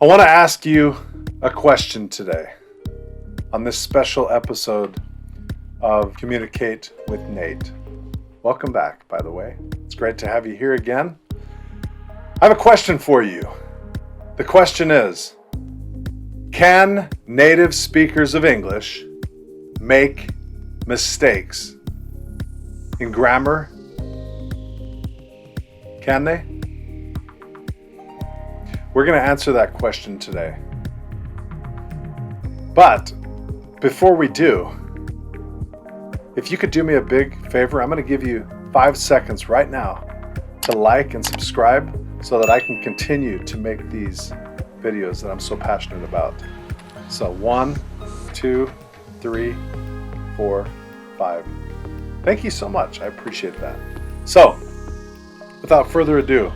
I want to ask you a question today on this special episode of Communicate with Nate. Welcome back, by the way. It's great to have you here again. I have a question for you. The question is, can native speakers of English make mistakes in grammar? Can they? We're going to answer that question today. But before we do, if you could do me a big favor, I'm going to give you 5 seconds right now to like and subscribe so that I can continue to make these videos that I'm so passionate about. So 1, 2, 3, 4, 5. Thank you so much. I appreciate that. So, without further ado,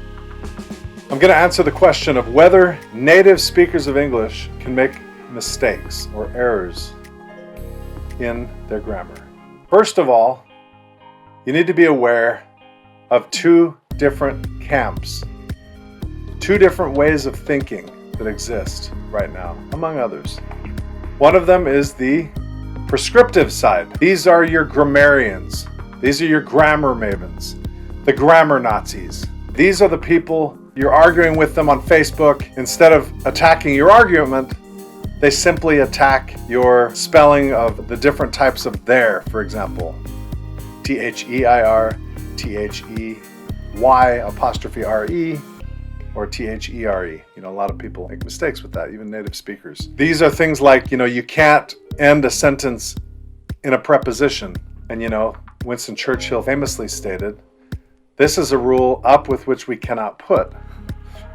I'm going to answer the question of whether native speakers of English can make mistakes or errors in their grammar. First of all, you need to be aware of 2 different camps, 2 different ways of thinking that exist right now, among others. One of them is the prescriptive side. These are your grammarians. These are your grammar mavens, the grammar Nazis. These are the people you're arguing with them on Facebook. Instead of attacking your argument, they simply attack your spelling of the different types of there, for example. T-H-E-I-R, T-H-E-Y apostrophe R-E, or T-H-E-R-E. A lot of people make mistakes with that, even native speakers. These are things like, you can't end a sentence in a preposition. And Winston Churchill famously stated, "This is a rule up with which we cannot put,"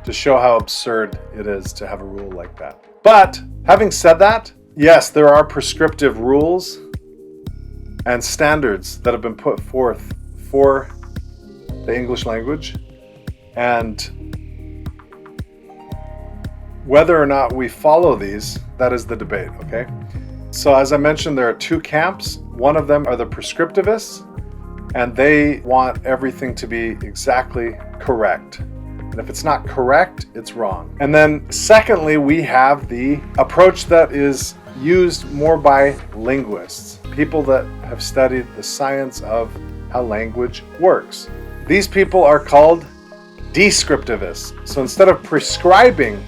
to show how absurd it is to have a rule like that. But having said that, yes, there are prescriptive rules and standards that have been put forth for the English language, and whether or not we follow these, that is the debate, okay? So as I mentioned, there are 2 camps. One of them are the prescriptivists, and they want everything to be exactly correct. And if it's not correct, it's wrong. And then secondly, we have the approach that is used more by linguists, people that have studied the science of how language works. These people are called descriptivists. So instead of prescribing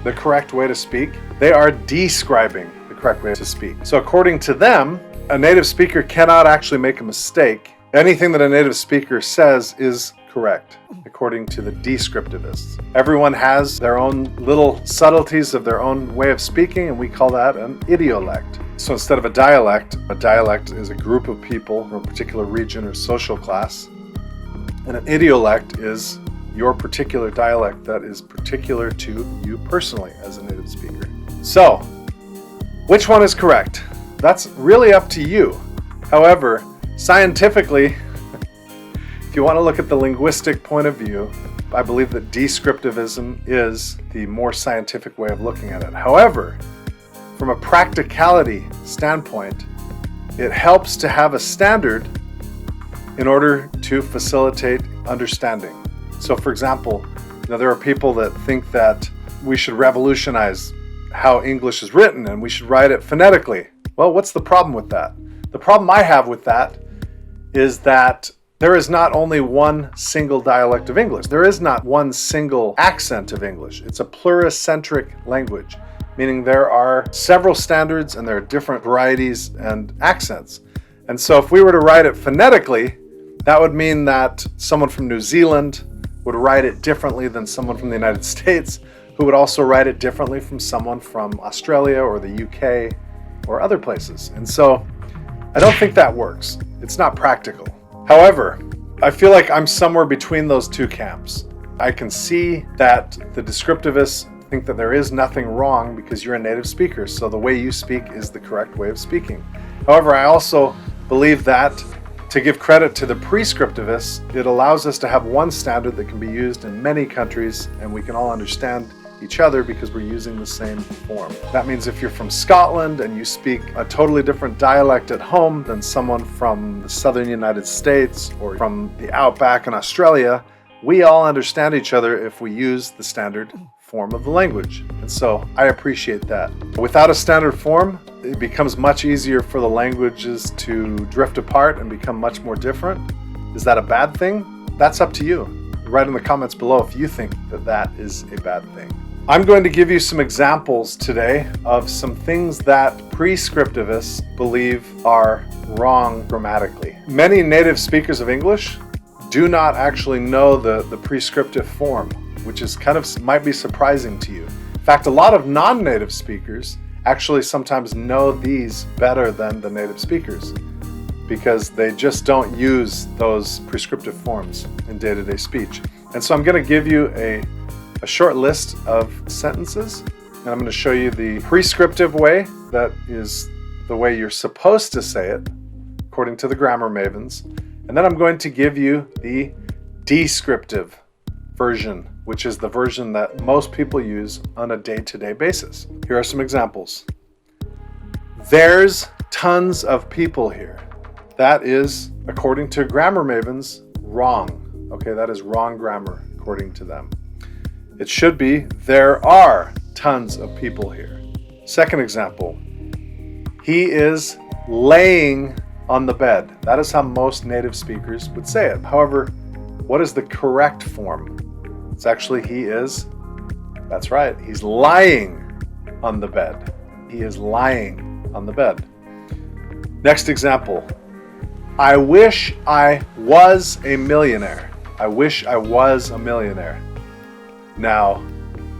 the correct way to speak, they are describing the correct way to speak. So according to them, a native speaker cannot actually make a mistake. Anything that a native speaker says is correct, according to the descriptivists. Everyone has their own little subtleties of their own way of speaking, and we call that an idiolect. So instead of a dialect is a group of people from a particular region or social class, and an idiolect is your particular dialect that is particular to you personally as a native speaker. So, which one is correct? That's really up to you. However, scientifically, if you want to look at the linguistic point of view, I believe that descriptivism is the more scientific way of looking at it. However, from a practicality standpoint, it helps to have a standard in order to facilitate understanding. So for example, there are people that think that we should revolutionize how English is written and we should write it phonetically. Well, what's the problem with that? The problem I have with that is that there is not only one single dialect of English. There is not one single accent of English. It's a pluricentric language, meaning there are several standards and there are different varieties and accents. And so if we were to write it phonetically, that would mean that someone from New Zealand would write it differently than someone from the United States, who would also write it differently from someone from Australia or the UK or other places. And so I don't think that works. It's not practical. However, I feel like I'm somewhere between those 2 camps. I can see that the descriptivists think that there is nothing wrong because you're a native speaker, so the way you speak is the correct way of speaking. However, I also believe that to give credit to the prescriptivists, it allows us to have one standard that can be used in many countries and we can all understand each other because we're using the same form. That means if you're from Scotland and you speak a totally different dialect at home than someone from the southern United States or from the outback in Australia, we all understand each other if we use the standard form of the language. And so I appreciate that. Without a standard form, it becomes much easier for the languages to drift apart and become much more different. Is that a bad thing? That's up to you. Write in the comments below if you think that that is a bad thing. I'm going to give you some examples today of some things that prescriptivists believe are wrong grammatically. Many native speakers of English do not actually know the prescriptive form, which is might be surprising to you. In fact, a lot of non-native speakers actually sometimes know these better than the native speakers because they just don't use those prescriptive forms in day-to-day speech. And so I'm going to give you a short list of sentences, and I'm going to show you the prescriptive way, that is the way you're supposed to say it according to the grammar mavens, and then I'm going to give you the descriptive version, which is the version that most people use on a day-to-day basis. Here are some examples. There's tons of people here. That is, according to grammar mavens, wrong. Okay, that is wrong grammar according to them. It should be, there are tons of people here. Second example, he is laying on the bed. That is how most native speakers would say it. However, what is the correct form? It's actually, he is, that's right, he's lying on the bed. He is lying on the bed. Next example, I wish I was a millionaire. I wish I was a millionaire. Now,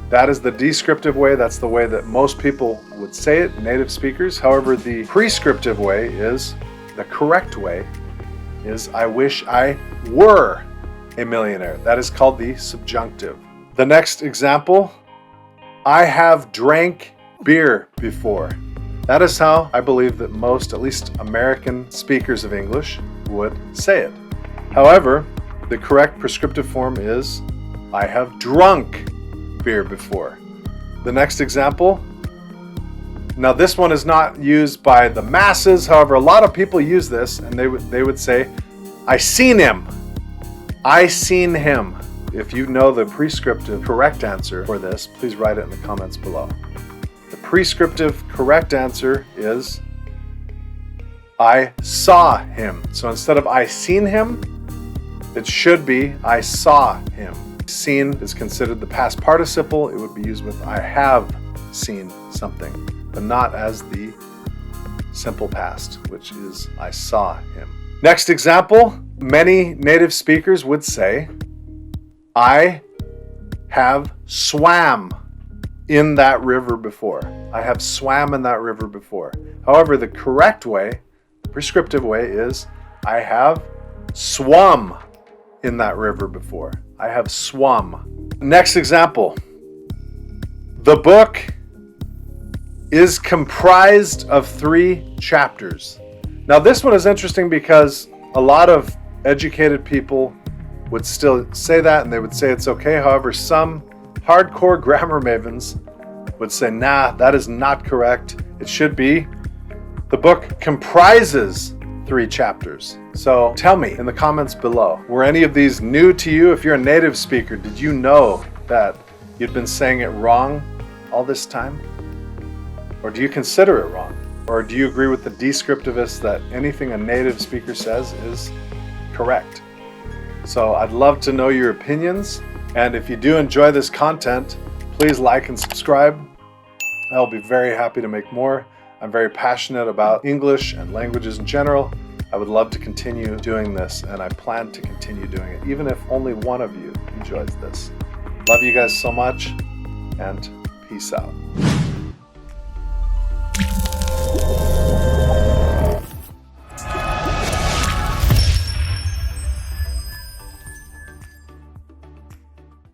that is the descriptive way. That's the way that most people would say it, native speakers. However, the prescriptive way is, the correct way is, I wish I were a millionaire. That is called the subjunctive. The next example, I have drank beer before. That is how I believe that most, at least American speakers of English, would say it. However, the correct prescriptive form is, I have drunk beer before. The next example, now this one is not used by the masses, however a lot of people use this, and they would say, I seen him. I seen him. If you know the prescriptive correct answer for this, please write it in the comments below. The prescriptive correct answer is, I saw him. So instead of I seen him, it should be I saw him. Seen is considered the past participle. It would be used with I have seen something, but not as the simple past, which is I saw him. Next example, many native speakers would say, I have swam in that river before. I have swam in that river before. However, the correct way, the prescriptive way is, I have swum in that river before. I have swum. Next example. The book is comprised of 3 chapters. Now this one is interesting because a lot of educated people would still say that and they would say it's okay. However, some hardcore grammar mavens would say, nah, that is not correct. It should be, the book comprises 3 chapters. So tell me in the comments below, were any of these new to you? If you're a native speaker, did you know that you'd been saying it wrong all this time? Or do you consider it wrong? Or do you agree with the descriptivists that anything a native speaker says is correct? So I'd love to know your opinions. And if you do enjoy this content, please like and subscribe. I'll be very happy to make more. I'm very passionate about English and languages in general. I would love to continue doing this, and I plan to continue doing it, even if only one of you enjoys this. Love you guys so much, and peace out.